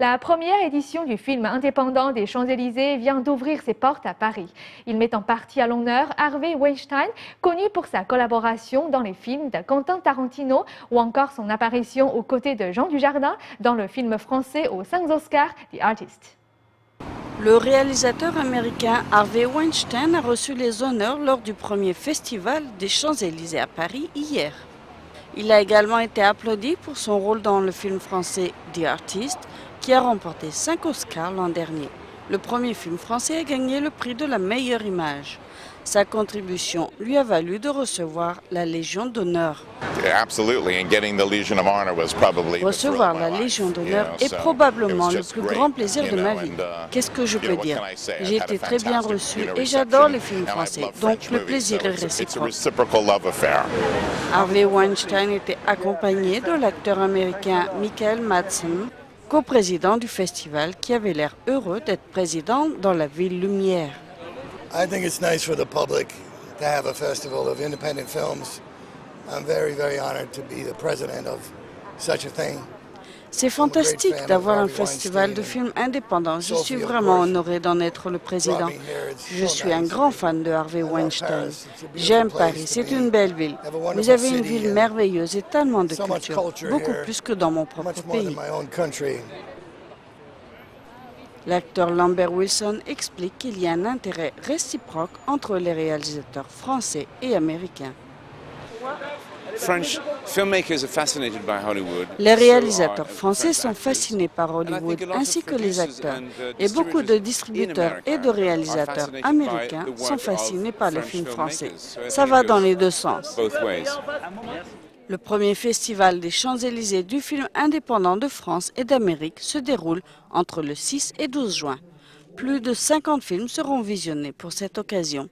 La première édition du film indépendant des Champs-Élysées vient d'ouvrir ses portes à Paris. Il met en partie à l'honneur Harvey Weinstein, connu pour sa collaboration dans les films de Quentin Tarantino ou encore son apparition aux côtés de Jean Dujardin dans le film français aux 5 Oscars, The Artist. Le réalisateur américain Harvey Weinstein a reçu les honneurs lors du premier festival des Champs-Élysées à Paris hier. Il a également été applaudi pour son rôle dans le film français The Artist, qui a remporté 5 Oscars l'an dernier. Le premier film français a gagné le prix de la meilleure image. Sa contribution lui a valu de recevoir la Légion d'honneur. Recevoir la Légion d'honneur est probablement le plus grand plaisir de ma vie. Qu'est-ce que je peux dire? J'ai été très bien reçu et j'adore les films français, donc le plaisir est réciproque. Harvey Weinstein était accompagné de l'acteur américain Michael Madsen, coprésident du festival, qui avait l'air heureux d'être président dans la ville lumière. I think it's nice for the public to have a festival of independent films. I'm very, very honored to be the president of such a thing. C'est fantastique d'avoir un festival de films indépendants. Je suis vraiment honoré d'en être le président. Je suis un grand fan de Harvey Weinstein. J'aime Paris, c'est une belle ville. Vous avez une ville merveilleuse et tellement de culture, beaucoup plus que dans mon propre pays. L'acteur Lambert Wilson explique qu'il y a un intérêt réciproque entre les réalisateurs français et américains. Les réalisateurs français sont fascinés par Hollywood, ainsi que les acteurs. Et beaucoup de distributeurs et de réalisateurs américains sont fascinés par les films français. Ça va dans les deux sens. Le premier festival des Champs-Élysées du film indépendant de France et d'Amérique se déroule entre le 6 et 12 juin. Plus de 50 films seront visionnés pour cette occasion.